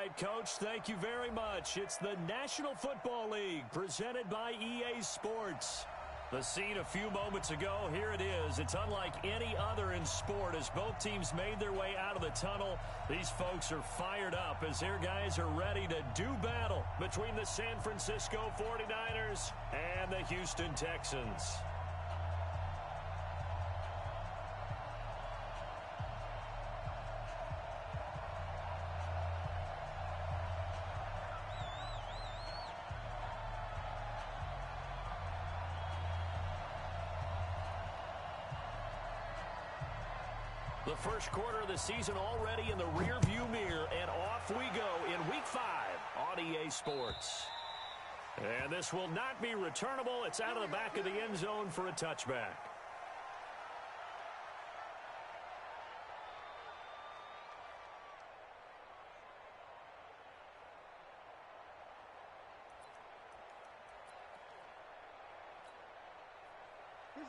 right, Coach. Thank you very much. It's the National Football League presented by EA Sports. The scene a few moments ago, here it is. It's unlike any other in sport as both teams made their way out of the tunnel. These folks are fired up as their guys are ready to do battle between the San Francisco 49ers and the Houston Texans. The first quarter of the season already in the rearview mirror, and off we go in Week 5 on EA Sports. And this will not be returnable. It's out of the back of the end zone for a touchback.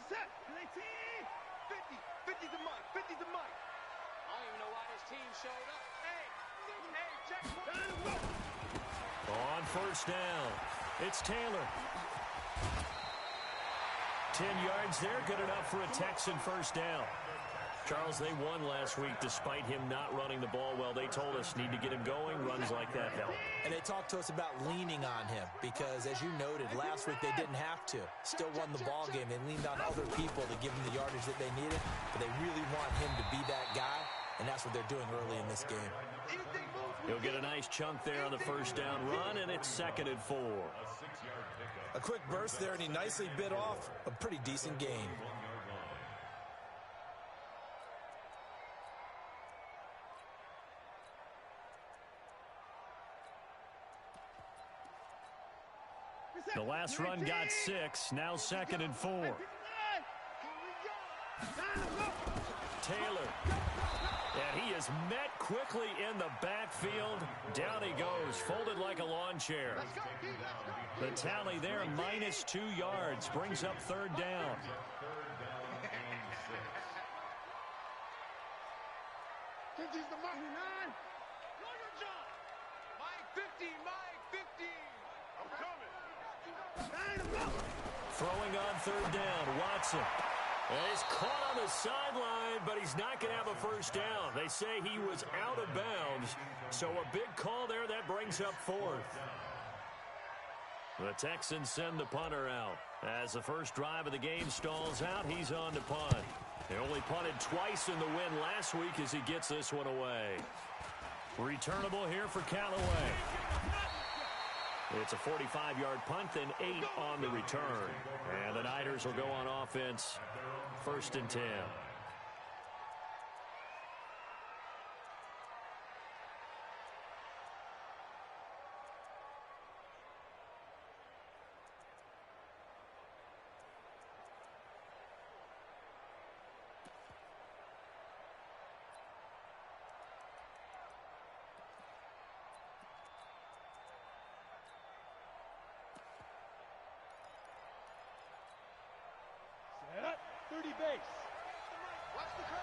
Set. 50. 50's the mic. 50's the mic. I don't even know why this team showed up. Hey, check. On first down, it's Taylor. 10 yards there, good enough for a Texan first down. Charles, they won last week despite him not running the ball well. They told us need to get him going. Runs like that help. And they talked to us about leaning on him because, as you noted, last week they didn't have to. Still won the ball game. They leaned on other people to give them the yardage that they needed, but they really want him to be that guy, and that's what they're doing early in this game. He'll get a nice chunk there on the first down run, and it's 2nd and 4. A quick burst there, and he nicely bit off a pretty decent gain. The last run got 6, now 2nd and 4. Taylor. And he is met quickly in the backfield. Down he goes, folded like a lawn chair. The tally there, -2 yards, brings up 3rd down. Throwing on 3rd down, Watson. And he's caught on the sideline, but he's not going to have a first down. They say he was out of bounds, so a big call there that brings up 4th. The Texans send the punter out. As the first drive of the game stalls out, he's on to punt. They only punted twice in the win last week as he gets this one away. Returnable here for Callaway. It's a 45-yard punt and 8 on the return. And the Niners will go on offense, 1st and 10. Set. 30 base. Watch the curve.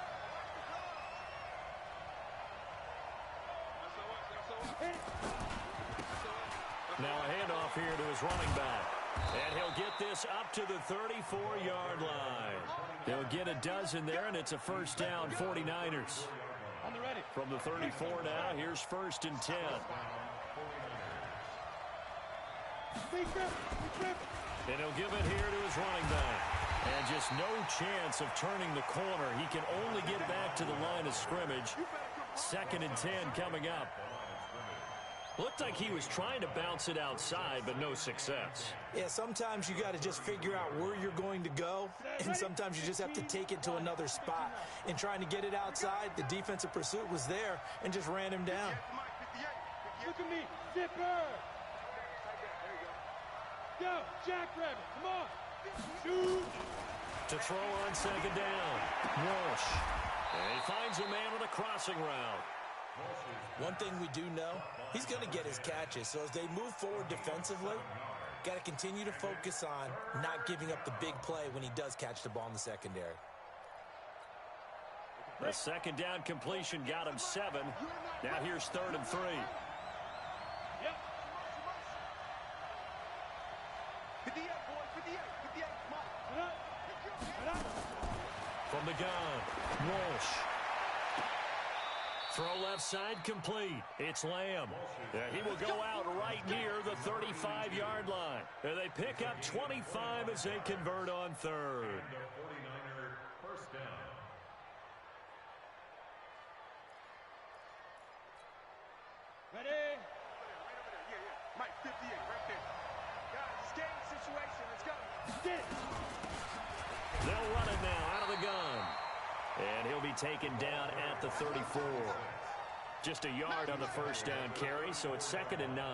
Now a handoff here to his running back. And he'll get this up to the 34-yard line. They'll get a dozen there, and it's a first down, 49ers. On the ready. From the 34 now, here's 1st and 10. And he'll give it here to his running back. And just no chance of turning the corner. He can only get back to the line of scrimmage. 2nd and 10 coming up. Looked like he was trying to bounce it outside, but no success. Yeah, sometimes you got to just figure out where you're going to go, and sometimes you just have to take it to another spot. In trying to get it outside, the defensive pursuit was there and just ran him down. Look at me. Zipper. Go, Jackrabbit. Come on. Shoot. To throw on 2nd down. Walsh. And he finds a man on a crossing route. One thing we do know, he's going to get his catches. So as they move forward defensively, got to continue to focus on not giving up the big play when he does catch the ball in the secondary. The 2nd down completion got him 7. Now here's 3rd and 3. from the gun. Walsh. Throw left side complete. It's Lamb. He will go out right near the 35-yard line. And they pick up 25 as they convert on third. Ready? Right over there. Yeah. Mike, 58, right there. Guys, it's game situation. Let's go. They'll run it now out of the gun. And he'll be taken down at the 34. Just a yard on the first down carry, so it's 2nd and 9.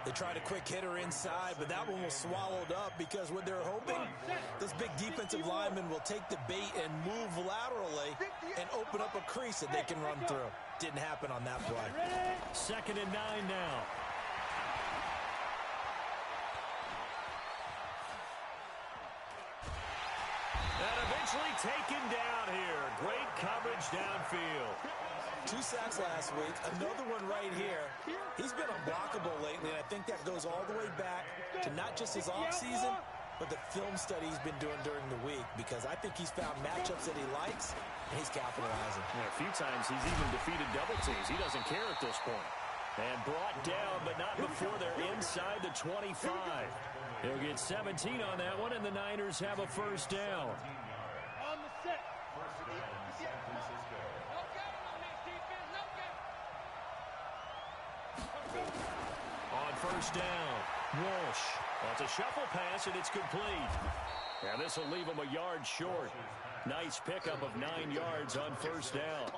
They tried a quick hitter inside, but that one was swallowed up because what they're hoping, this big defensive lineman will take the bait and move laterally and open up a crease that they can run through. Didn't happen on that play. 2nd and 9 now. And eventually taken down here. Great coverage downfield. 2 sacks last week, another one right here. He's been unblockable lately, and I think that goes all the way back to not just his offseason, but the film study he's been doing during the week, because I think he's found matchups that he likes, and he's capitalizing. Yeah, a few times he's even defeated double teams. He doesn't care at this point. And brought down, but not before they're inside the 25. He'll get 17 on that one, and the Niners have a first down. On the set. On first down, Walsh. That's a shuffle pass, and it's complete. And this will leave him a yard short. Nice pickup of 9 yards on first down.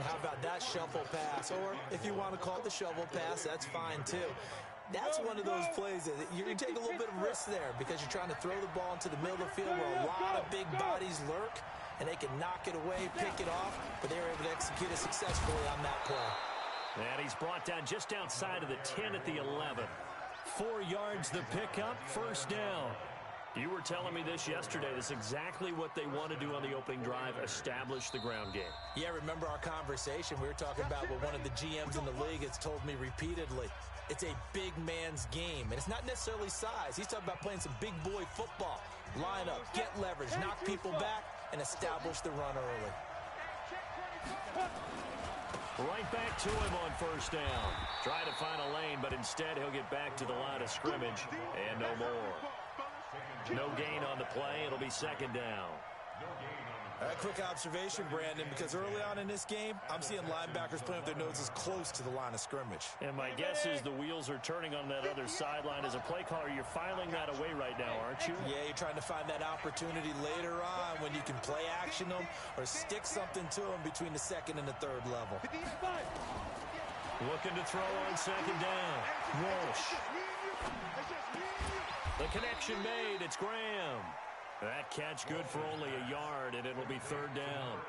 How about that shuffle pass? Or if you want to call it the shovel pass, that's fine too. That's one of those plays that you take a little bit of risk there because you're trying to throw the ball into the middle of the field where a lot of big bodies lurk, and they can knock it away, pick it off, but they were able to execute it successfully on that play. And he's brought down just outside of the 10 at the 11. 4 yards the pickup, first down. You were telling me this yesterday. This is exactly what they want to do on the opening drive, establish the ground game. Yeah, remember our conversation? We were talking about what one of the GMs in the league has told me repeatedly. It's a big man's game, and it's not necessarily size. He's talking about playing some big boy football. Line up, get leverage, knock people back, and establish the run early. Right back to him on first down. Try to find a lane, but instead he'll get back to the line of scrimmage, and no more. No gain on the play. It'll be 2nd down. A quick observation, Brandon, because early on in this game, I'm seeing linebackers playing with their noses close to the line of scrimmage. And my guess is the wheels are turning on that other sideline. As a play caller, you're filing that away right now, aren't you? Yeah, you're trying to find that opportunity later on when you can play action them or stick something to them between the 2nd and the 3rd level. Looking to throw on 2nd down. Walsh. The connection made. It's Graham. That catch good for only a yard, and it'll be 3rd down.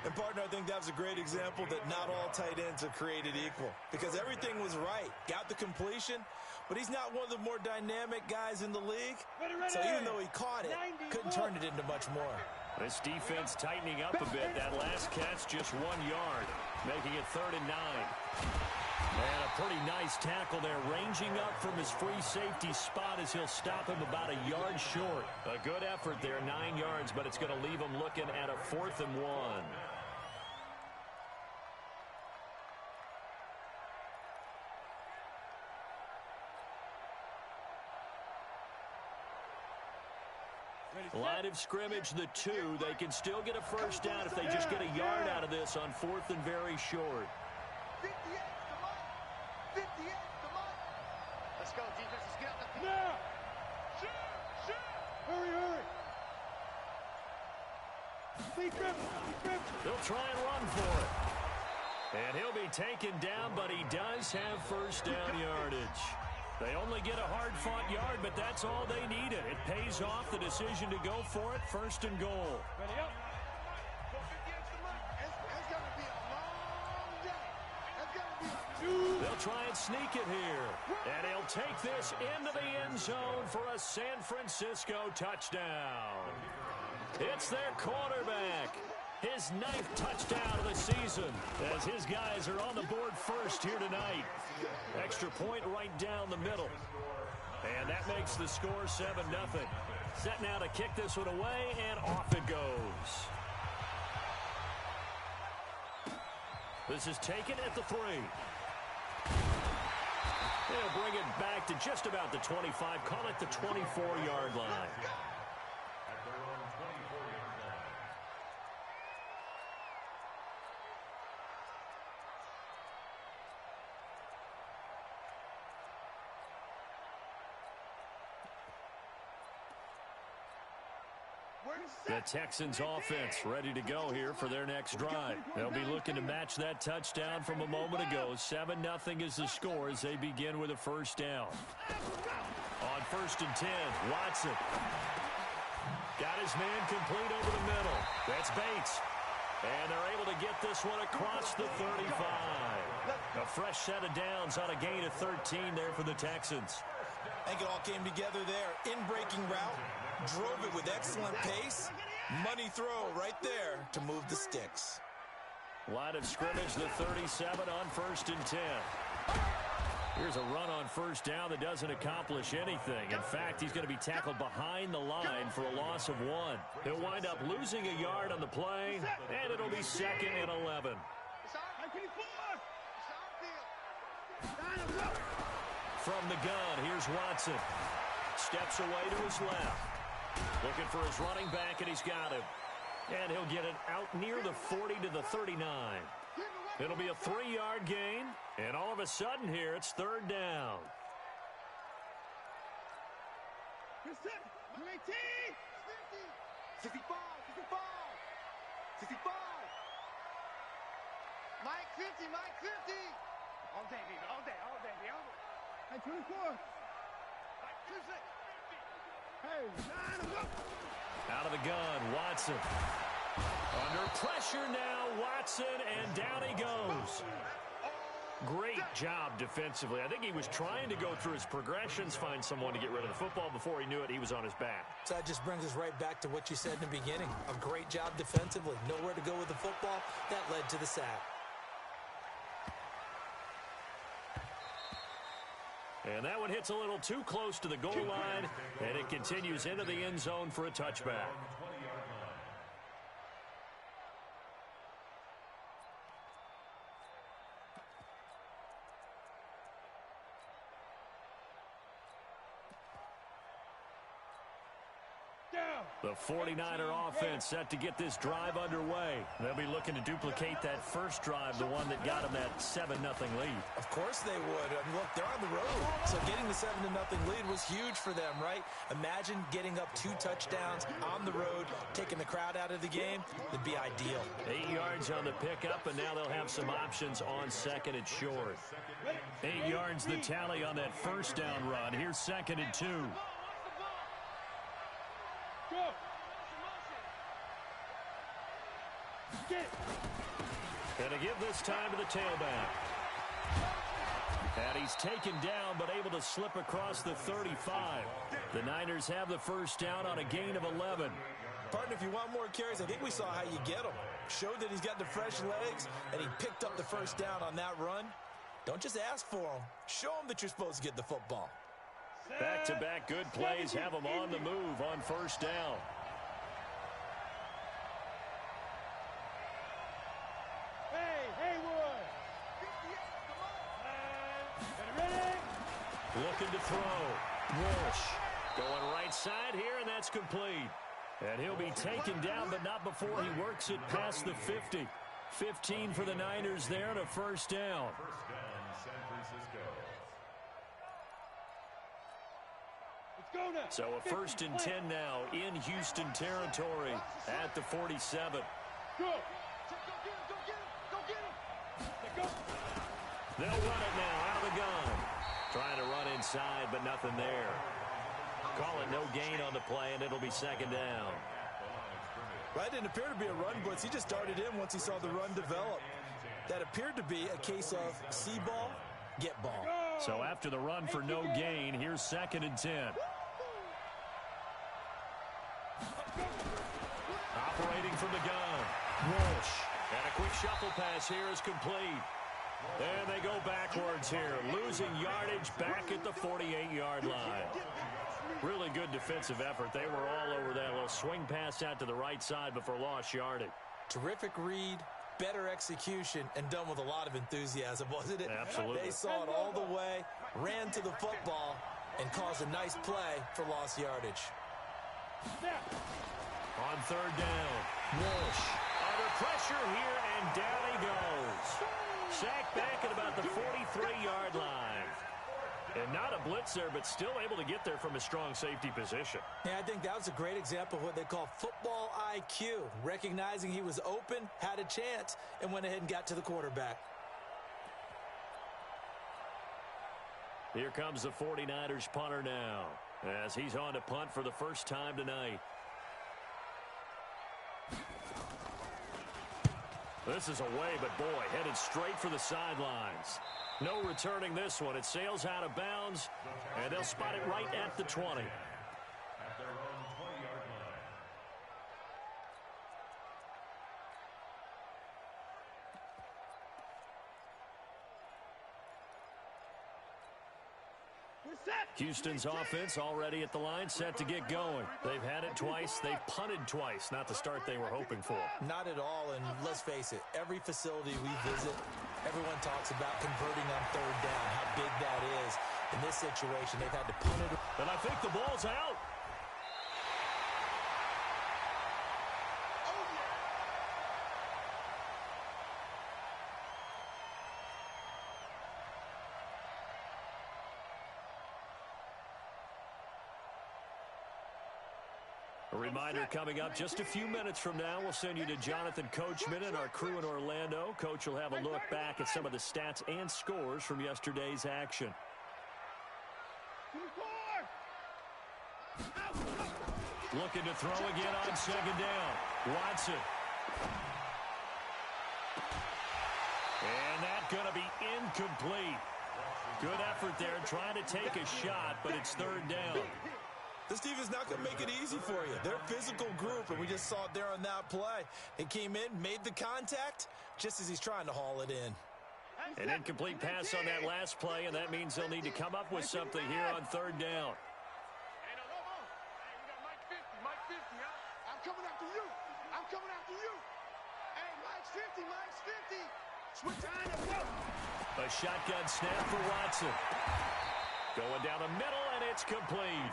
And, partner, I think that was a great example that not all tight ends are created equal because everything was right. Got the completion, but he's not one of the more dynamic guys in the league. So even though he caught it, couldn't turn it into much more. This defense tightening up a bit. That last catch just 1 yard, making it 3rd and 9. And a pretty nice tackle there, ranging up from his free safety spot as he'll stop him about a yard short. A good effort there, 9 yards, but it's going to leave him looking at a 4th and 1. Line of scrimmage, the 2. They can still get a first down if they just get a yard out of this on 4th and very short. 58 to Mike. 58 to Mike. Let's go, defense. Let's get on the field. Now. Shoot. Hurry. They'll try and run for it. And he'll be taken down, but he does have first down yardage. They only get a hard-fought yard, but that's all they needed. It pays off the decision to go for it, 1st and goal. Ready up. It's going to be a long day. It's going to be a They'll try and sneak it here. And he'll take this into the end zone for a San Francisco touchdown. It's their quarterback. His 9th touchdown of the season as his guys are on the board first here tonight. Extra point right down the middle. And that makes the score 7-0. Set now to kick this one away, and off it goes. This is taken at the 3. They'll bring it back to just about the 25. Call it the 24-yard line. The Texans offense ready to go here for their next drive. They'll be looking to match that touchdown from a moment ago. 7-0 is the score as they begin with a first down. On 1st and 10, Watson. Got his man complete over the middle. That's Bates. And they're able to get this one across the 35. A fresh set of downs on a gain of 13 there for the Texans. I think it all came together there. In-breaking route. Drove it with excellent pace. Money throw right there to move the sticks. Line of scrimmage, the 37 on 1st and 10. Here's a run on first down that doesn't accomplish anything. In fact, he's going to be tackled behind the line for a loss of 1. He'll wind up losing a yard on the play, and it'll be 2nd and 11. From the gun, here's Watson. Steps away to his left. Looking for his running back, and he's got him. And he'll get it out near the 40 to the 39. It'll be a 3-yard gain, and all of a sudden here, it's 3rd down. 65. Mike 50. All day, baby. All day. Hey, 24. Out of the gun, Watson. Under pressure now, Watson, and down he goes. Great job defensively. I think he was trying to go through his progressions, find someone to get rid of the football. Before he knew it, he was on his back. So that just brings us right back to what you said in the beginning. A great job defensively. Nowhere to go with the football. That led to the sack. And that one hits a little too close to the goal line, and it continues into the end zone for a touchback. The 49er offense set to get this drive underway. They'll be looking to duplicate that first drive, the one that got them that 7-0 lead. Of course they would. I mean, look, they're on the road. So getting the 7-0 lead was huge for them, right? Imagine getting up 2 touchdowns on the road, taking the crowd out of the game. It'd be ideal. 8 yards on the pickup, and now they'll have some options on 2nd and short. 8 yards the tally on that first down run. Here's 2nd and 2. Gonna give this time to the tailback. And he's taken down, but able to slip across the 35. The Niners have the first down on a gain of 11. Partner, if you want more carries, I think we saw how you get them. Showed that he's got the fresh legs, and he picked up the first down on that run. Don't just ask for them. Show them that you're supposed to get the football. Back-to-back good plays have them on the move on first down. Looking to throw. Walsh going right side here, and that's complete. And he'll be taken down, but not before he works it past the 50. 15 for the Niners there and a first down. First down, San Francisco. So a 1st and 10 now in Houston territory at the 47. They'll run it now out of the gun. Trying to run inside, but nothing there. Call it no gain on the play, and it'll be 2nd down. Right, didn't appear to be a run blitz. He just darted in once he saw the run develop. That appeared to be a case of see ball, get ball. So after the run for no gain, here's 2nd and 10. Operating from the gun, Walsh. And a quick shuffle pass here is complete. And they go backwards here, losing yardage back at the 48-yard line. Really good defensive effort. They were all over that little swing pass out to the right side before lost yardage. Terrific read, better execution, and done with a lot of enthusiasm, wasn't it? Absolutely. They saw it all the way, ran to the football, and caused a nice play for lost yardage. On third down, Walsh under pressure here, and down he goes. Sacked back at about the 43-yard line. And not a blitz there, but still able to get there from a strong safety position. Yeah, I think that was a great example of what they call football IQ. Recognizing he was open, had a chance, and went ahead and got to the quarterback. Here comes the 49ers punter now, as he's on to punt for the first time tonight. This is away, but boy, headed straight for the sidelines. No returning this one. It sails out of bounds, and they'll spot it right at the 20. At their own 20-yard line. Houston's offense already at the line, set to get going. They've had it twice. They've punted twice. Not the start they were hoping for. Not at all, and let's face it, every facility we visit, everyone talks about converting on third down, how big that is. In this situation, they've had to punt it. And I think the ball's out. A reminder coming up just a few minutes from now, we'll send you to Jonathan Coachman and our crew in Orlando. Coach will have a look back at some of the stats and scores from yesterday's action. Looking to throw again on second down. Watson. And that's going to be incomplete. Good effort there, trying to take a shot, but it's third down. This team is not going to make it easy for you. They're a physical group, and we just saw it there on that play. He came in, made the contact, just as he's trying to haul it in. An incomplete pass on that last play, and that means they'll need to come up with something here on third down. Hey, no, come on. Hey, we got Mike 50, huh? I'm coming after you. I'm coming after you. Hey, Mike's 50. Switch on and go. A shotgun snap for Watson. Going down the middle, and it's complete.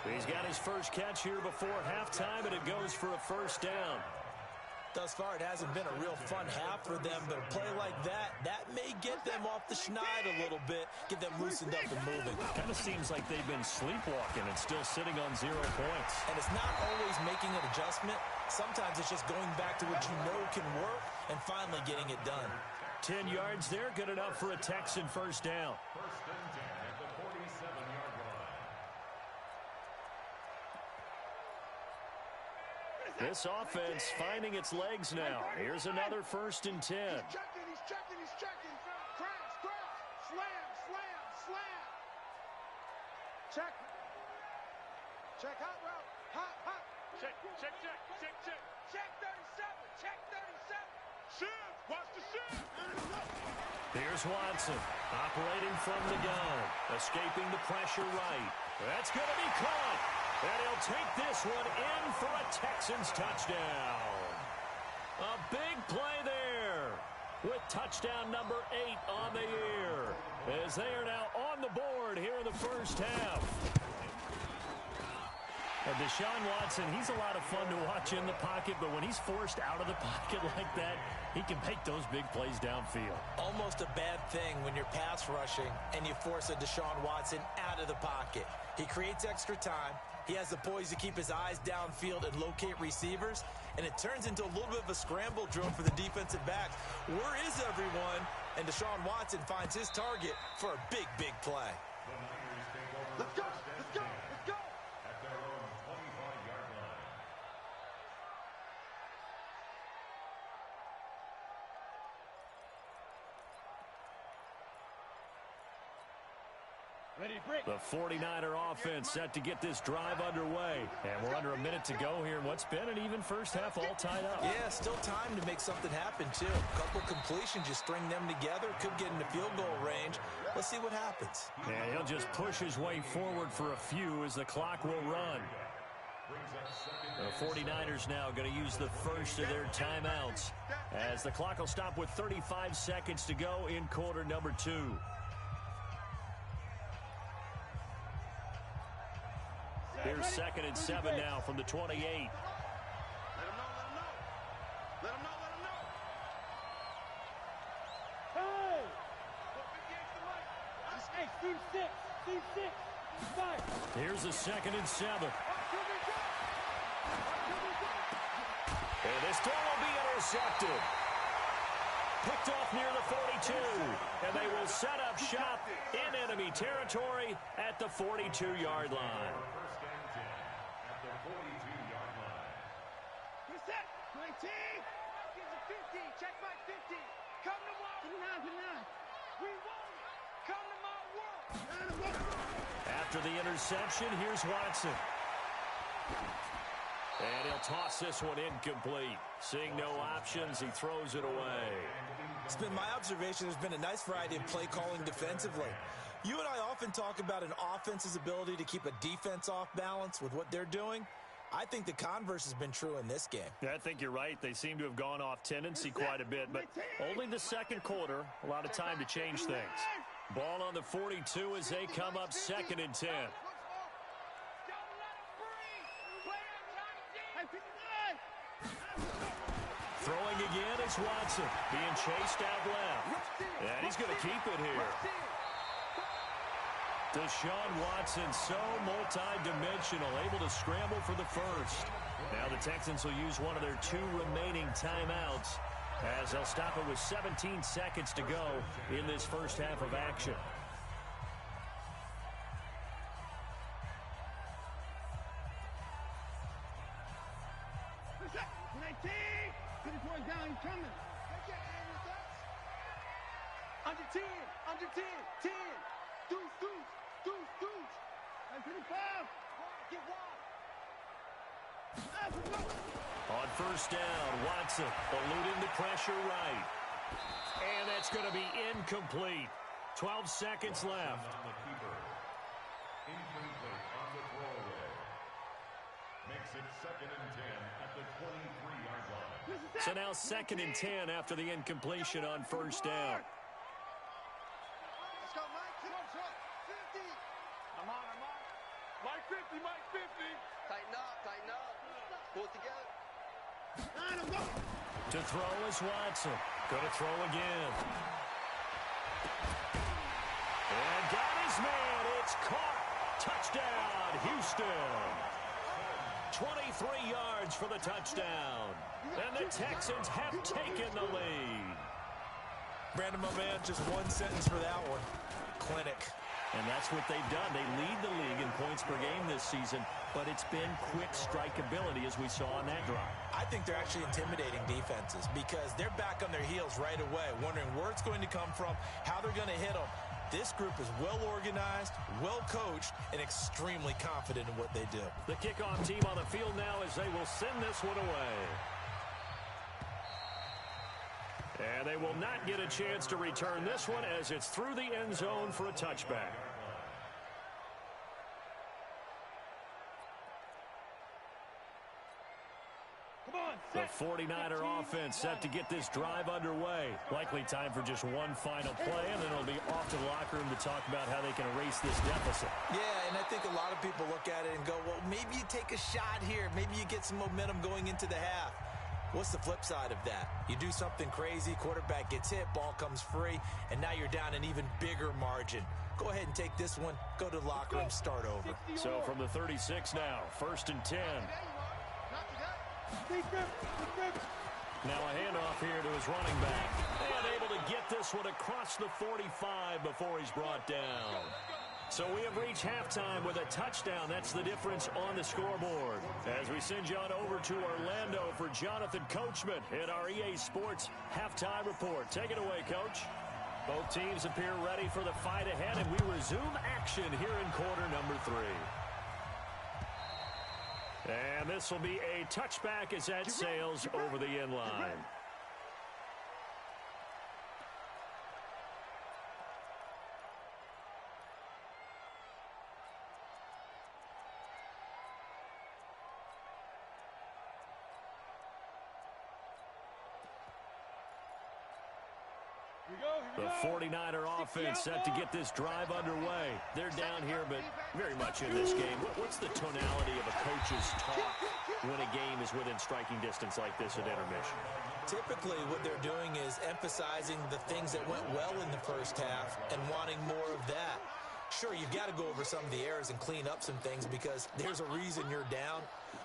He's got his first catch here before halftime, and it goes for a first down. Thus far, it hasn't been a real fun half for them, but a play like that may get them off the schneid a little bit, get them loosened up and moving. Kind of seems like they've been sleepwalking and still sitting on 0 points. And it's not always making an adjustment. Sometimes it's just going back to what you know can work and finally getting it done. 10 yards there, good enough for a Texan first down. First and 10 at the 47-yard line. This offense finding its legs now. Here's another first and 10. He's checking. Crash. Slam. Check, hot route. Hot. Check. Check 37. Shift. Watch the shift. Here's Watson, operating from the gun, escaping the pressure right. That's going to be caught, and he'll take this one in for a Texans touchdown. A big play there with touchdown number 8 on the year, as they are now on the board here in the first half. Deshaun Watson, he's a lot of fun to watch in the pocket, but when he's forced out of the pocket like that, he can make those big plays downfield. Almost a bad thing when you're pass rushing and you force a Deshaun Watson out of the pocket. He creates extra time. He has the poise to keep his eyes downfield and locate receivers, and it turns into a little bit of a scramble drill for the defensive backs. Where is everyone? And Deshaun Watson finds his target for a big play. The Niners take over. Let's go. At their own 25-yard line. The 49er offense set to get this drive underway. And we're under a minute to go here in what's been an even first half, all tied up. Yeah, still time to make something happen, too. A couple completions, just string them together. Could get into field goal range. Let's see what happens. And he'll just push his way forward for a few as the clock will run. The 49ers now going to use the first of their timeouts as the clock will stop with 35 seconds to go in quarter number 2. Here's 2nd and 7 now from the 28. Let him know, let him know. Let him know, let him know. Hey! Hey, Steve 6. Steve 6. 5. Here's a 2nd and 7. And this throw will be intercepted. Picked off near the 42. And they will set up shop in enemy territory at the 42-yard line. First and 10 at the 42-yard line. Reset. 19. Gives a 50. Check my 50. Come to my world. We won. Come to my world. After the interception, here's Watson. And he'll toss this one incomplete. Seeing no options, he throws it away. It's been my observation there's been a nice variety of play calling defensively. You and I often talk about an offense's ability to keep a defense off balance with what they're doing. I think the converse has been true in this game. I think you're right. They seem to have gone off tendency quite a bit, but only the second quarter, a lot of time to change things. Ball on the 42 as they come up 2nd and 10. Throwing again is Watson, being chased out left. And he's going to keep it here. Deshaun Watson, so multi-dimensional, able to scramble for the first. Now the Texans will use one of their 2 remaining timeouts as they'll stop it with 17 seconds to go in this first half of action. Reset. 19. Get his one down. He's coming. Under 10. Under 10. 10. Deuce, deuce. Deuce, deuce. 25. Get wide. On first down, Watson eluding the pressure right. And that's going to be incomplete. 12 seconds left. On the keeper. Incomplete on the throwaway. Makes it 2nd and 10 at the 23-yard line. So now 2nd and 10 after the incompletion on first down. Let's go, Mike. Come on, 50. I'm on. Mike 50, Mike 50. Tighten up, tighten up. Pull it together. To throw is Watson. Going to throw again. And got his man. It's caught. Touchdown, Houston. 23 yards for the touchdown. And the Texans have taken the lead. Brandon, my man, just one sentence for that one. Clinic. And that's what they've done. They lead the league in points per game this season, but it's been quick strikeability as we saw on that drive. I think they're actually intimidating defenses because they're back on their heels right away, wondering where it's going to come from, how they're going to hit them. This group is well organized, well coached, and extremely confident in what they do. The kickoff team on the field now as they will send this one away. And they will not get a chance to return this one as it's through the end zone for a touchback. The 49er offense set to get this drive underway. Likely time for just one final play, and then it'll be off to the locker room to talk about how they can erase this deficit. Yeah, and I think a lot of people look at it and go, well, maybe you take a shot here. Maybe you get some momentum going into the half. What's the flip side of that? You do something crazy, quarterback gets hit, ball comes free, and now you're down an even bigger margin. Go ahead and take this one, go to the locker room, start over. So from the 36 now, 1st and 10. Now a handoff here to his running back. And able to get this one across the 45 before he's brought down. So we have reached halftime with a touchdown. That's the difference on the scoreboard. As we send you on over to Orlando for Jonathan Coachman in our EA Sports Halftime Report. Take it away, Coach. Both teams appear ready for the fight ahead, and we resume action here in quarter number 3. And this will be a touchback as that sails over the end line. The 49er offense set to get this drive underway. They're down here, but very much in this game. What's the tonality of a coach's talk when a game is within striking distance like this at intermission? Typically, what they're doing is emphasizing the things that went well in the first half and wanting more of that. Sure, you've got to go over some of the errors and clean up some things because there's a reason you're down.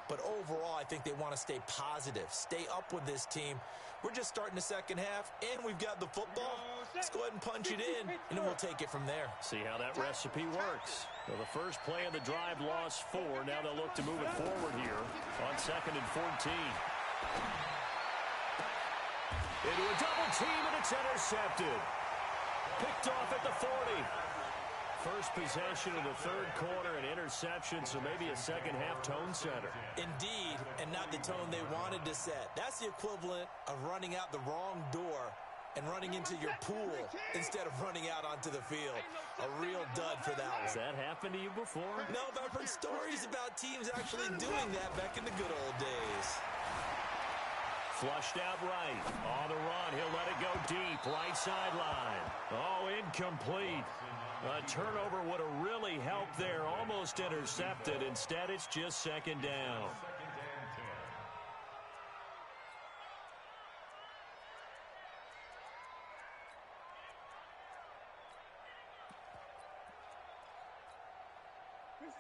But overall, I think they want to stay positive, stay up with this team. We're just starting the second half, and we've got the football. Let's go ahead and punch it in, and then we'll take it from there. See how that recipe works. Well, the first play of the drive lost 4. Now they'll look to move it forward here on 2nd and 14. Into a double team, and it's intercepted. Picked off at the 40. First possession of the third quarter, an interception, so maybe a second-half tone setter. Indeed, and not the tone they wanted to set. That's the equivalent of running out the wrong door and running into your pool instead of running out onto the field. A real dud for that one. Has that happened to you before? No, but I've heard stories about teams actually doing that back in the good old days. Flushed out right. On the run, he'll let it go deep. Right sideline. Oh, incomplete. A turnover would have really helped there. Almost intercepted. Instead, it's just second down.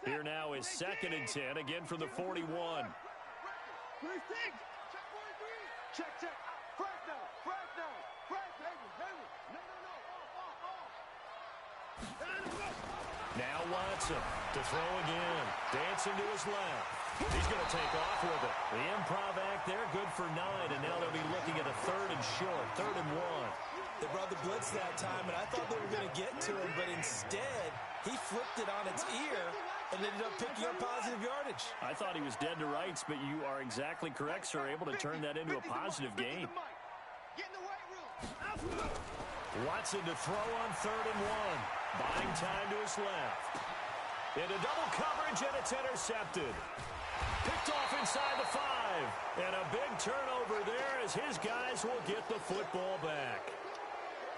Here now is 2nd and 10, again from the 41. Check. Fresh now. Fresh, baby. Now Watson to throw again. Dancing to his left. He's going to take off with it. The improv act there, good for 9, and now they'll be looking at a 3rd and short, 3rd and 1. They brought the blitz that time, and I thought they were going to get to him, but instead, he flipped it on its ear and ended up picking up positive yardage. I thought he was dead to rights, but you are exactly correct, sir. Able to turn that into a positive gain. Watson to throw on 3rd and 1. Buying time to his left. Into double coverage, and it's intercepted. Picked off inside the 5. And a big turnover there as his guys will get the football back.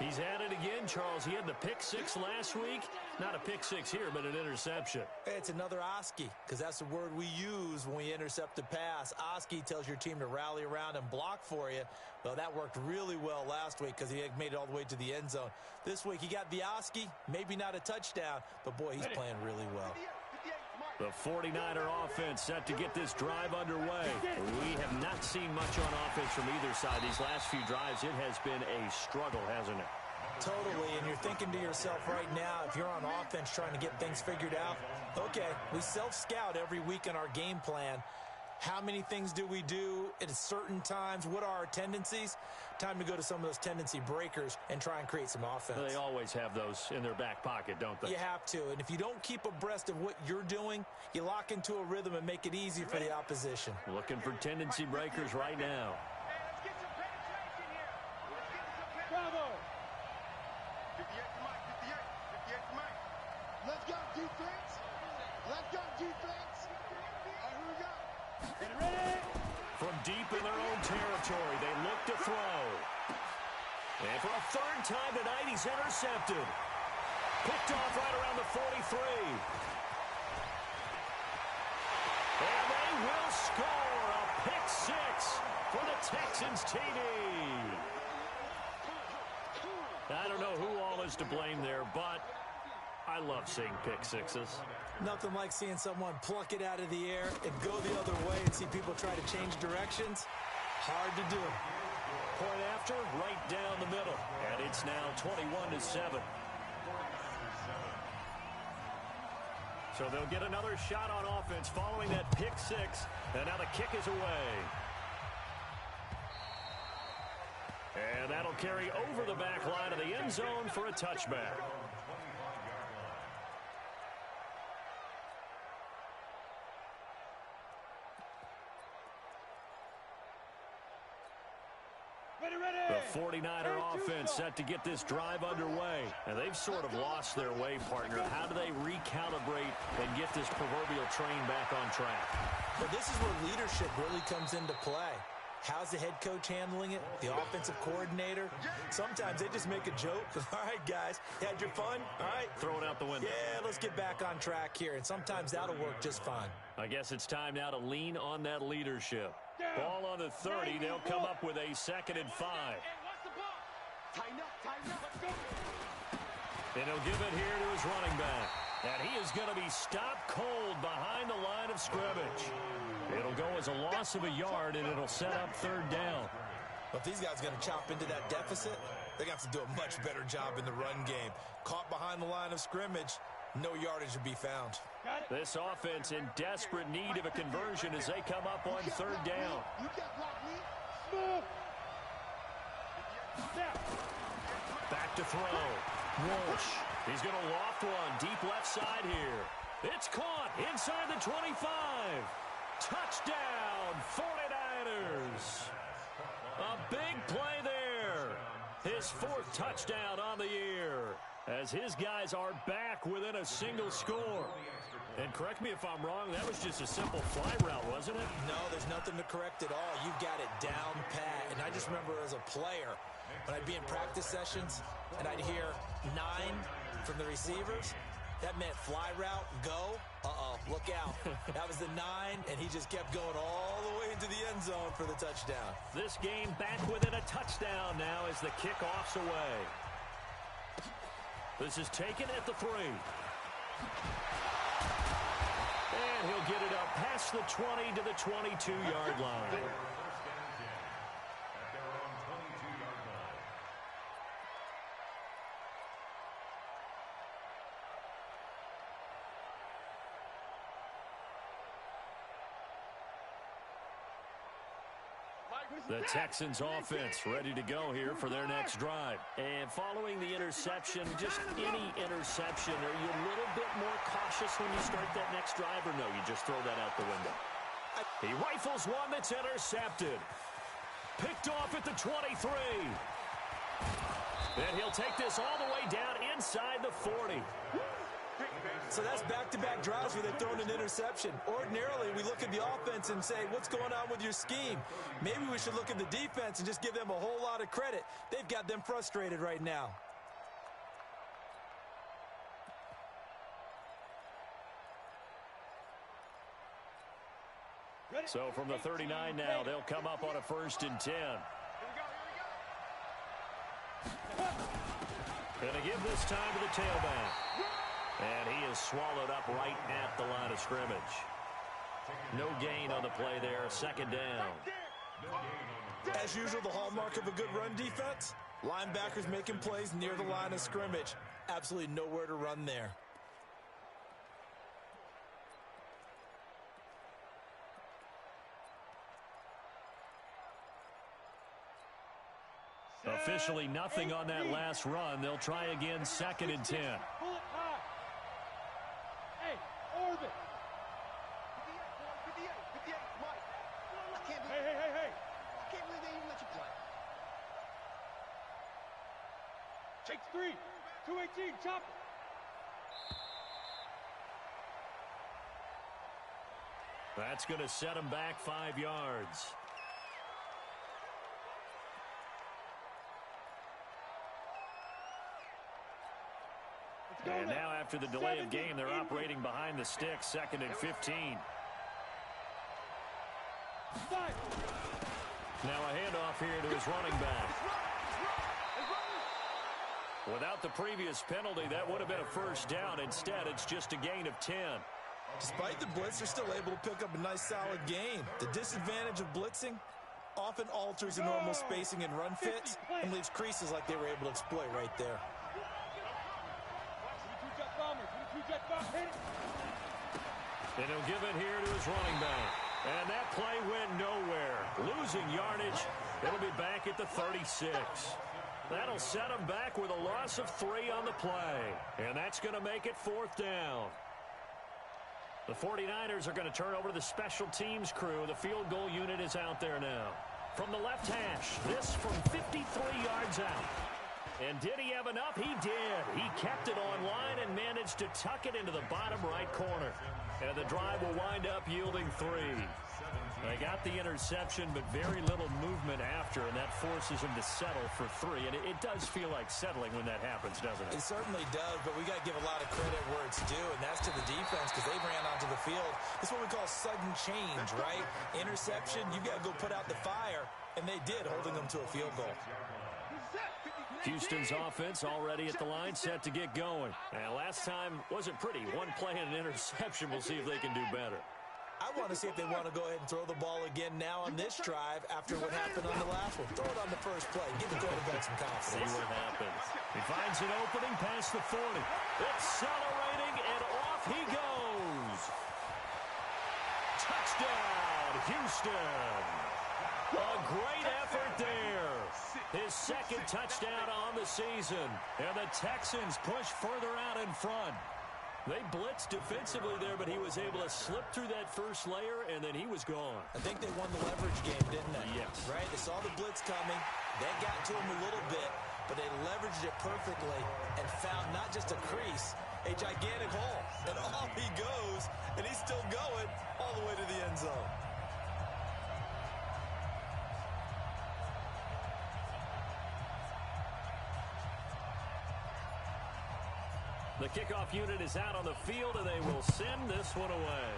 He's at it again, Charles. He had the pick 6 last week. Not a pick 6 here, but an interception. It's another Oski, because that's the word we use when we intercept a pass. Oski tells your team to rally around and block for you. Well, that worked really well last week because he had made it all the way to the end zone. This week, he got the Oski, maybe not a touchdown, but, boy, he's playing really well. The 49er offense set to get this drive underway. We have not seen much on offense from either side. These last few drives, it has been a struggle, hasn't it? Totally, and you're thinking to yourself right now, if you're on offense trying to get things figured out, okay, we self-scout every week in our game plan. How many things do we do at certain times? What are our tendencies? Time to go to some of those tendency breakers and try and create some offense. They always have those in their back pocket, don't they? You have to, and if you don't keep abreast of what you're doing, you lock into a rhythm and make it easy for the opposition. Looking for tendency breakers right now. Bravo. 58 to Mike. 58 to Mike. Let's go, defense. Let's go, defense. All right, here we go. Get ready. From deep in their own territory, they look to throw. And for a 3rd time tonight, he's intercepted. Picked off right around the 43. And they will score a pick 6 for the Texans TD. I don't know who all is to blame there, but I love seeing pick 6s. Nothing like seeing someone pluck it out of the air and go the other way and see people try to change directions. Hard to do. Point after, right down the middle. And it's now 21-7. So they'll get another shot on offense following that pick 6. And now the kick is away. And that'll They'll carry over the back line of the end zone for a touchback. The 49er offense set to get this drive underway. And they've sort of lost their way, partner. How do they recalibrate and get this proverbial train back on track? Well, this is where leadership really comes into play. How's the head coach handling it? The offensive coordinator? Sometimes they just make a joke. All right, guys, had your fun? All right. Throw it out the window. Yeah, let's get back on track here. And sometimes that'll work just fine. I guess it's time now to lean on that leadership. Ball on the 30. They'll come up with a 2nd and 5. Tighten up, tighten up. Let's go. And he'll give it here to his running back. And he is going to be stopped cold behind the line of scrimmage. It'll go as a loss of a yard, and it'll set up 3rd down. Well, if these guys are going to chop into that deficit, they're going to have to do a much better job in the run game. Caught behind the line of scrimmage, no yardage to be found. This offense in desperate need of a conversion as they come up on 3rd down. You can't block me. Move. Back to throw. Walsh. He's going to loft one deep left side here. It's caught inside the 25. Touchdown, 49ers. A big play there. His 4th touchdown on the year as his guys are back within a single score. And correct me if I'm wrong, that was just a simple fly route, wasn't it? No, there's nothing to correct at all. You've got it down pat. And I just remember as a player, when I'd be in practice sessions and I'd hear 9 from the receivers, that meant fly route, go. Uh-oh, look out. That was the 9, and he just kept going all the way into the end zone for the touchdown. This game back within a touchdown now as the kickoff's away. This is taken at the 3. And he'll get it up past the 20 to the 22-yard line. The Texans offense ready to go here for their next drive. And following the interception, just any interception, are you a little bit more cautious when you start that next drive, or no, you just throw that out the window? He rifles one that's intercepted. Picked off at the 23. And he'll take this all the way down inside the 40. So that's back-to-back drives where they've thrown an interception. Ordinarily, we look at the offense and say, what's going on with your scheme? Maybe we should look at the defense and just give them a whole lot of credit. They've got them frustrated right now. So from the 39 now, they'll come up on a 1st and 10. Gonna give this time to the tailback. And he is swallowed up right at the line of scrimmage. No gain on the play there, 2nd down. As usual, the hallmark of a good run defense, linebackers making plays near the line of scrimmage. Absolutely nowhere to run there. Officially nothing on that last run. They'll try again, 2nd and 10. Pull it high. Hey, orbit. 58, Mike. I can't believe, Hey. I can't believe they even let you play. Takes 3. 218, chop it. That's going to set him back 5 yards. And now after the delay of game, they're operating behind the sticks, 2nd and 15. Now a handoff here to his running back. Without the previous penalty, that would have been a 1st down. Instead, it's just a gain of 10. Despite the blitz, they're still able to pick up a nice, solid gain. The disadvantage of blitzing often alters the normal spacing and run fits and leaves creases like they were able to exploit right there. And he'll give it here to his running back. And that play went nowhere. Losing yardage. It'll be back at the 36. That'll set them back with a loss of 3 on the play. And that's going to make it 4th down. The 49ers are going to turn over to the special teams crew. The field goal unit is out there now. From the left hash, this from 53 yards out. And did he have enough? He did. He kept it on line and managed to tuck it into the bottom right corner. And the drive will wind up yielding 3. They got the interception, but very little movement after, and that forces him to settle for 3. And it does feel like settling when that happens, doesn't it? It certainly does, but we got to give a lot of credit where it's due, and that's to the defense because they ran onto the field. It's what we call sudden change, right? Interception, you got to go put out the fire, and they did, holding them to a field goal. Houston's offense already at the line, set to get going. And last time wasn't pretty. 1 play and an interception. We'll see if they can do better. I want to see if they want to go ahead and throw the ball again now on this drive after what happened on the last one. Throw it on the first play. Give the quarterback some confidence. See what happens. He finds an opening past the 40. Accelerating, and off he goes. Touchdown, Houston. A great effort there. His 2nd touchdown on the season. And the Texans push further out in front. They blitzed defensively there, but he was able to slip through that first layer, and then he was gone. I think they won the leverage game, didn't they? Yes. Right? They saw the blitz coming. That got to him a little bit, but they leveraged it perfectly and found not just a crease, a gigantic hole. And off he goes, and he's still going all the way to the end zone. The kickoff unit is out on the field, and they will send this one away.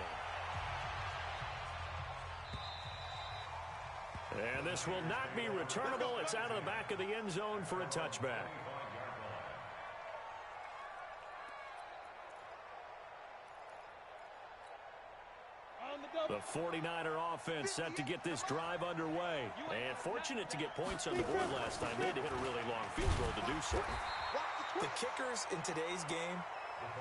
And this will not be returnable. It's out of the back of the end zone for a touchback. The 49er offense set to get this drive underway. And fortunate to get points on the board last time. They had to hit a really long field goal to do so. The kickers in today's game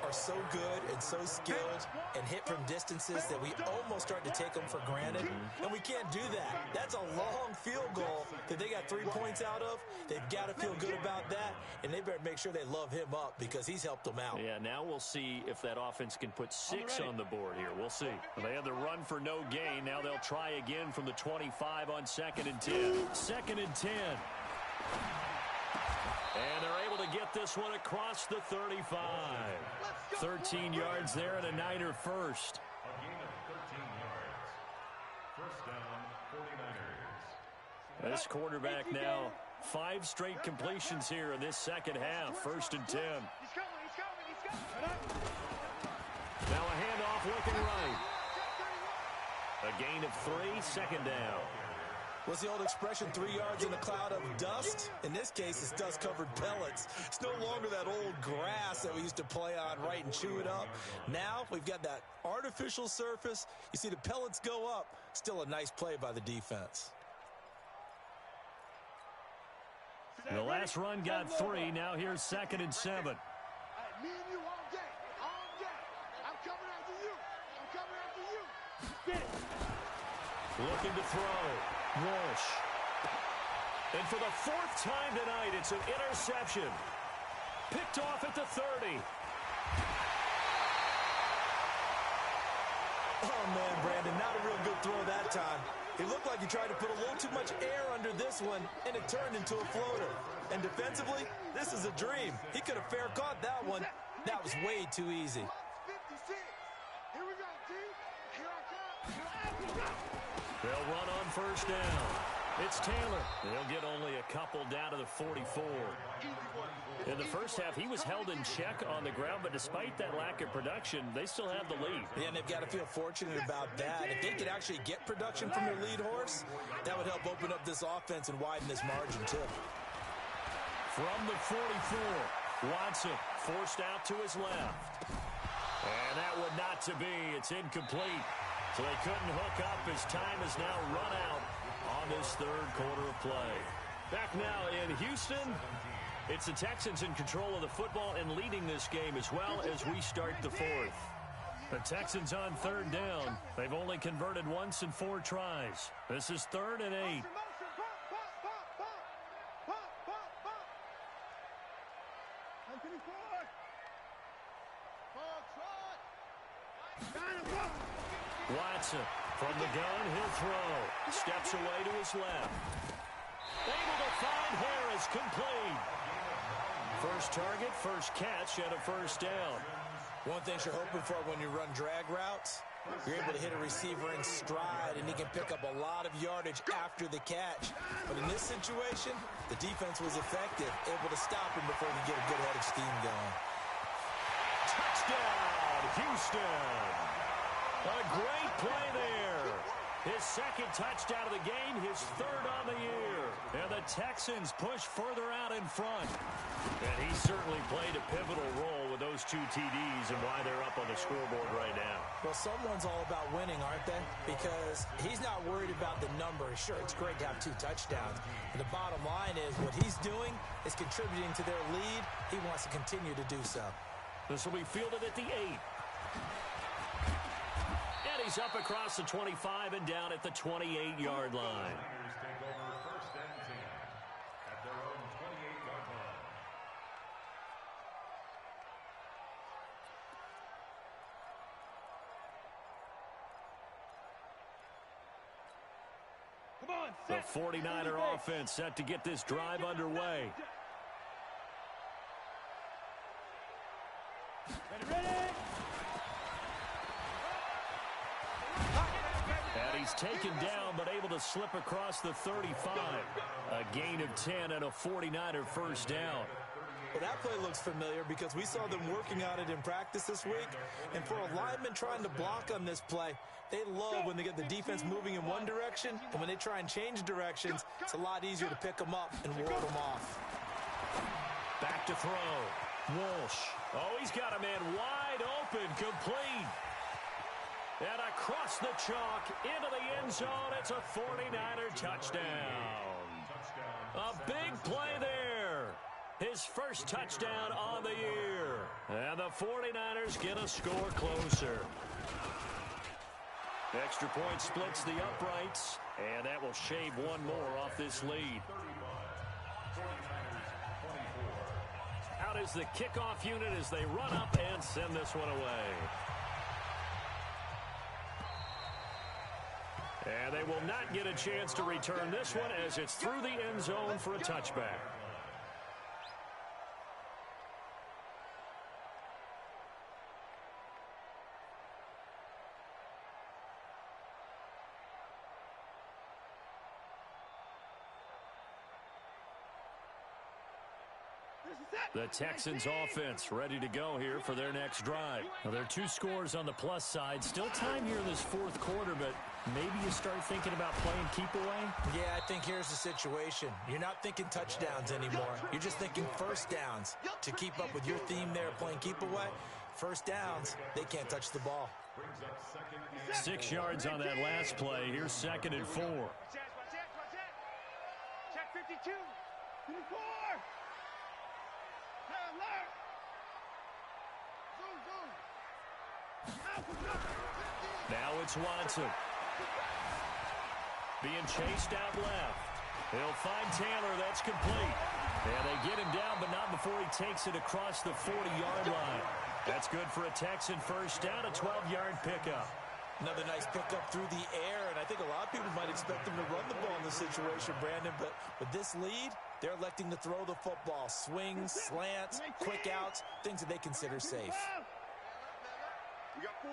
are so good and so skilled and hit from distances that we almost start to take them for granted. And we can't do that. That's a long field goal that they got 3 points out of. They've got to feel good about that, and they better make sure they love him up because he's helped them out. Yeah, now we'll see if that offense can put 6 on the board here. We'll see. They had the run for no gain. Now they'll try again from the 25 on 2nd and 10. 2nd and 10. And they're able to get this one across the 35. 13 yards there and a Niner first. A gain of 13 yards. First down, 49ers. This quarterback now 5 straight completions here in this second half. 1st and 10. Now a handoff looking right. A gain of 3, 2nd down. What's the old expression, 3 yards in a cloud of dust? In this case, it's dust-covered pellets. It's no longer that old grass that we used to play on, right, and chew it up. Now we've got that artificial surface. You see the pellets go up. Still a nice play by the defense. The last run got 3. Now here's 2nd and 7. Me and you all day. All day. I'm coming after you. I'm coming after you. Get it. Looking to throw. Walsh. And for the 4th time tonight, it's an interception. Picked off at the 30. Oh, man, Brandon, not a real good throw that time. It looked like he tried to put a little too much air under this one, and it turned into a floater. And defensively, this is a dream. He could have fair caught that one. That was way too easy. 56. Here we go, T. Here I come. They'll run on 1st down. It's Taylor. They'll get only a couple down to the 44. In the first half, he was held in check on the ground, but despite that lack of production, they still have the lead. Yeah, and they've got to feel fortunate about that. If they could actually get production from their lead horse, that would help open up this offense and widen this margin, too. From the 44, Watson forced out to his left. And that would not to be. It's incomplete. So they couldn't hook up as time has now run out on this 3rd quarter of play. Back now in Houston, it's the Texans in control of the football and leading this game as well as we start the 4th. The Texans on 3rd down. They've only converted once in 4 tries. This is 3rd and 8. Watson from the gun, he'll throw. Steps away to his left. Able to find Harris, complete. First target, first catch, and a first down. One thing you're hoping for when you run drag routes, you're able to hit a receiver in stride, and he can pick up a lot of yardage after the catch. But in this situation, the defense was effective, able to stop him before he could get a good head of steam going. Touchdown, Houston. A great play there. His second touchdown of the game, his third on the year. And the Texans push further out in front. And he certainly played a pivotal role with those two TDs and why they're up on the scoreboard right now. Well, someone's all about winning, aren't they? Because he's not worried about the number. Sure, it's great to have 2 touchdowns. But the bottom line is what he's doing is contributing to their lead. He wants to continue to do so. This will be fielded at the 8. And he's up across the 25 and down at the 28-yard line. Take over first and 10 at their own 28-yard line. Come on, The set. 49er offense set to get this drive underway. Ready? And he's taken down but able to slip across the 35. A gain of 10 and a 49er first down. Well, that play looks familiar because we saw them working on it in practice this week. And for a lineman trying to block on this play, they love when they get the defense moving in one direction. And when they try and change directions, it's a lot easier to pick them up and whirl them off. Back to throw. Walsh. Oh, he's got a man wide open, complete. And across the chalk, into the end zone, it's a 49er touchdown. A big play there. His first touchdown on the year. And the 49ers get a score closer. Extra point splits the uprights, and that will shave one more off this lead. Out is the kickoff unit as they run up and send this one away. And they will not get a chance to return this one as it's through the end zone for a touchback. The Texans offense ready to go here for their next drive. Now, there are 2 scores on the plus side. Still time here in this fourth quarter, but maybe you start thinking about playing keep away? Yeah, I think here's the situation. You're not thinking touchdowns anymore. You're just thinking first downs. To keep up with your theme there, playing keep away, first downs, they can't touch the ball. 6 yards on that last play. Here's 2nd and 4. Watch that. Check 52. 24. Now it's Watson. Being chased out left. He'll find Taylor. That's complete. And they get him down, but not before he takes it across the 40-yard line. That's good for a Texan first down, a 12-yard pickup. Another nice pickup through the air, and I think a lot of people might expect them to run the ball in this situation, Brandon, but with this lead, they're electing to throw the football. Swings, slants, quick outs, things that they consider safe. We got 4.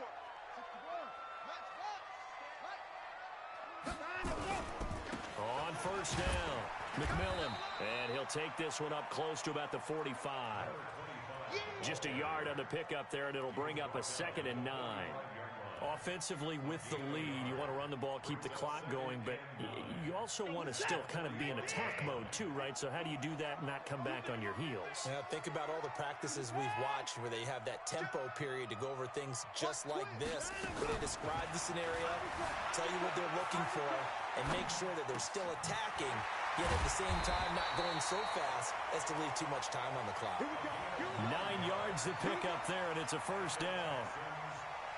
On first down, McMillan, and he'll take this one up close to about the 45. Just a yard on the pickup there, and it'll bring up a 2nd and 9. Offensively, with the lead, you want to run the ball, keep the clock going, but you also want to still kind of be in attack mode too, right? So how do you do that and not come back on your heels? Yeah, think about all the practices we've watched where they have that tempo period to go over things just like this, where they describe the scenario, tell you what they're looking for, and make sure that they're still attacking, yet at the same time not going so fast as to leave too much time on the clock. 9 yards to pick up there, and it's a first down.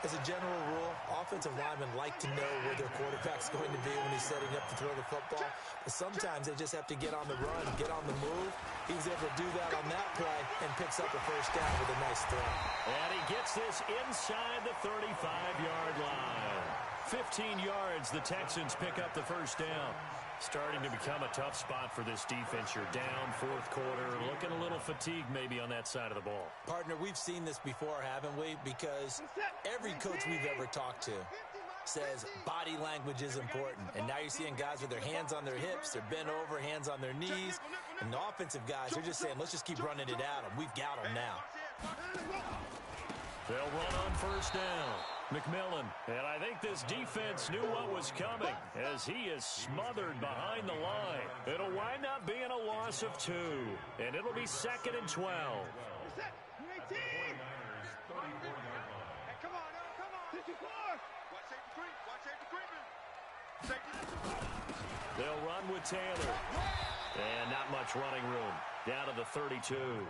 As a general rule, offensive linemen like to know where their quarterback's going to be when he's setting up to throw the football. But sometimes they just have to get on the run, get on the move. He was able to do that on that play and picks up a first down with a nice throw. And he gets this inside the 35-yard line. 15 yards, the Texans pick up the first down. Starting to become a tough spot for this defense. You're down fourth quarter, looking a little fatigued maybe on that side of the ball. Partner, we've seen this before, haven't we? Because every coach we've ever talked to says body language is important. And now you're seeing guys with their hands on their hips, they're bent over, hands on their knees. And the offensive guys, they're just saying, let's just keep running it at them. We've got them now. They'll run on first down. McMillan, and I think this defense knew what was coming as he is smothered behind the line. It'll wind up being a loss of 2, and it'll be 2nd and 12. Hey, come on, come on. 54. Watch safety creep. Watch safety creeping. They'll run with Taylor. And not much running room. Down to the 32.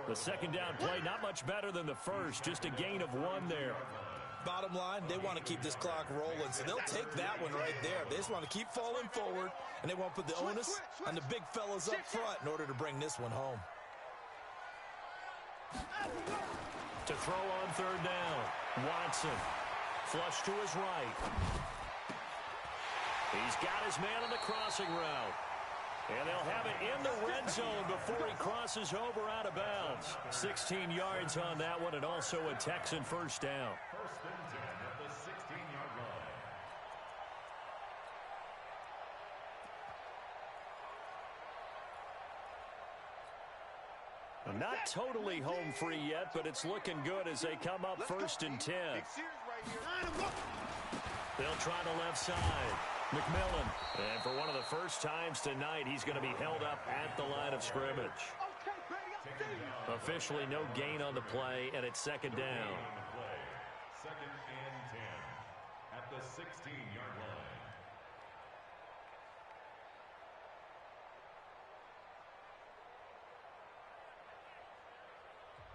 The second down play, not much better than the first. Just a gain of 1 there. Bottom line, they want to keep this clock rolling, so they'll take that one right there. They just want to keep falling forward, and they want to put the onus on the big fellas up front in order to bring this one home. To throw on third down, Watson. Flush to his right. He's got his man on the crossing route. And they'll have it in the red zone before he crosses over out of bounds. 16 yards on that one, and also a Texan first down. First and 10 at the 16-yard line. Not totally home free yet, but it's looking good as they come up first and 10. They'll try the left side. McMillan, and for one of the first times tonight, he's going to be held up at the line of scrimmage. Officially no gain on the play, and it's second down. Second and 10 at the 16-yard line.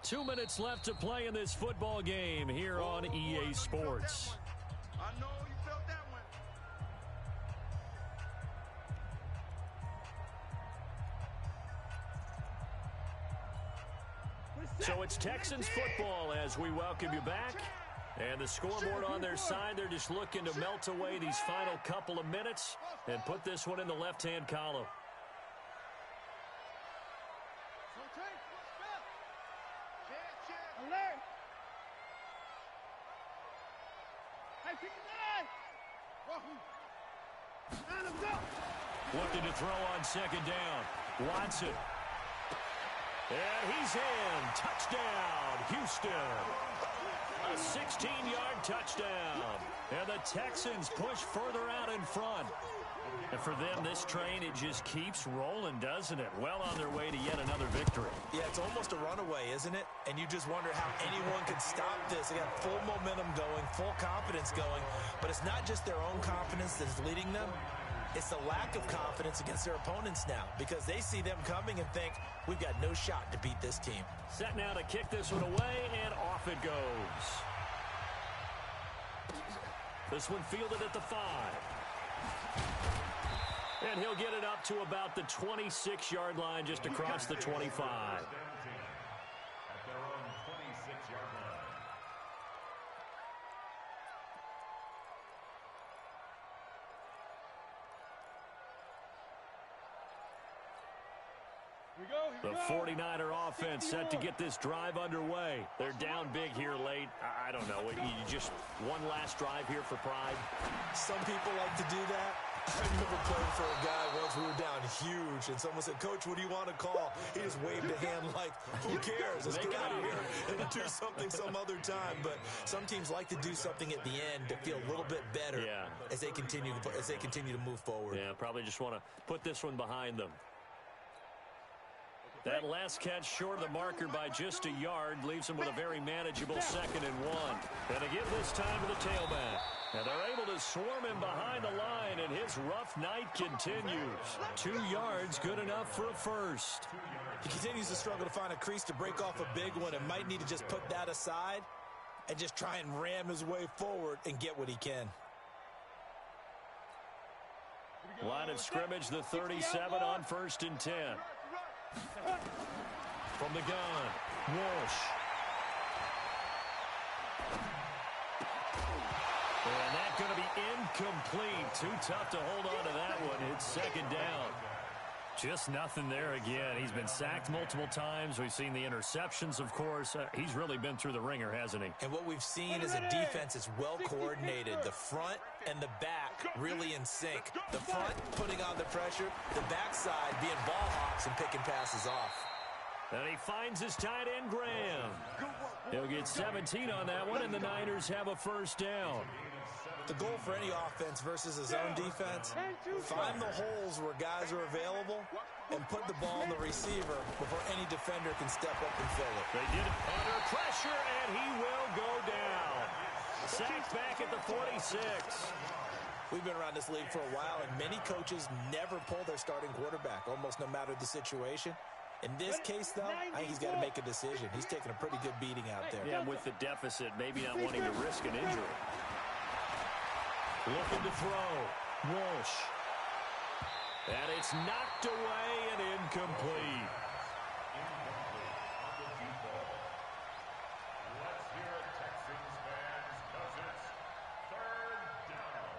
Two minutes left to play in this football game here on EA Sports. I know you felt that one. So it's Texans football as we welcome you back. And the scoreboard on their side, they're just looking to melt away these final couple of minutes and put this one in the left-hand column. Alert! Hey, 59! Looking to throw on second down. Watson. And he's in. Touchdown, Houston. A 16-yard touchdown. And the Texans push further out in front. And for them, this train, it just keeps rolling, doesn't it? Well on their way to yet another victory. Yeah, it's almost a runaway, isn't it? And you just wonder how anyone could stop this. They got full momentum going, full confidence going. But it's not just their own confidence that's leading them. It's the lack of confidence against their opponents now because they see them coming and think, we've got no shot to beat this team. Set now to kick this one away, and off it goes. This one fielded at the 5. And he'll get it up to about the 26-yard line just across the 25. At their own 26-yard line. The 49er offense set to get this drive underway. They're down big here late. I don't know. You just one last drive here for pride? Some people like to do that. I remember playing for a guy once. We were down huge, and someone said, Coach, what do you want to call? He just waved a hand like, who cares? Let's get out of here and do something some other time. But some teams like to do something at the end to feel a little bit better as they continue to move forward. Yeah, probably just want to put this one behind them. That last catch short of the marker by just a yard leaves him with a very manageable 2nd and 1. And they give this time to the tailback. And they're able to swarm him behind the line, and his rough night continues. 2 yards, good enough for a first. He continues to struggle to find a crease to break off a big one and might need to just put that aside and just try and ram his way forward and get what he can. Line of scrimmage, the 37 on 1st and 10. From the gun, Walsh. And that's going to be incomplete. Too tough to hold on to that one. It's 2nd down. Just nothing there again. He's been sacked multiple times. We've seen the interceptions, of course. He's really been through the ringer, hasn't he? And what we've seen is a defense that's well coordinated. The front and the back really in sync. The front putting on the pressure, the backside being ball hawks and picking passes off. And he finds his tight end, Graham. He'll get 17 on that one, and the Niners have a 1st down. The goal for any offense versus his own defense, find the holes where guys are available and put the ball in the receiver before any defender can step up and fill it. They did it under pressure, and he will go down. Sacked back at the 46. We've been around this league for a while, and many coaches never pull their starting quarterback, almost no matter the situation. In this case, though, I think he's got to make a decision. He's taking a pretty good beating out there. Yeah, with the deficit, maybe not wanting to risk an injury. Looking to throw. Walsh. And it's knocked away and incomplete. Let's hear it, Texans fans, because it's 3rd down.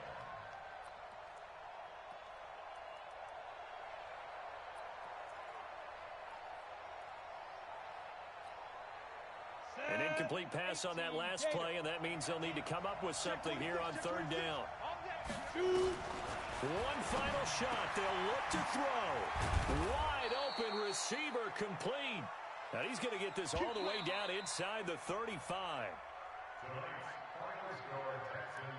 An incomplete pass on that last play, and that means they'll need to come up with something here on 3rd down. One final shot. They'll look to throw. Wide open receiver complete. Now he's going to get this all the way down inside the 35. Tonight's final score, Texans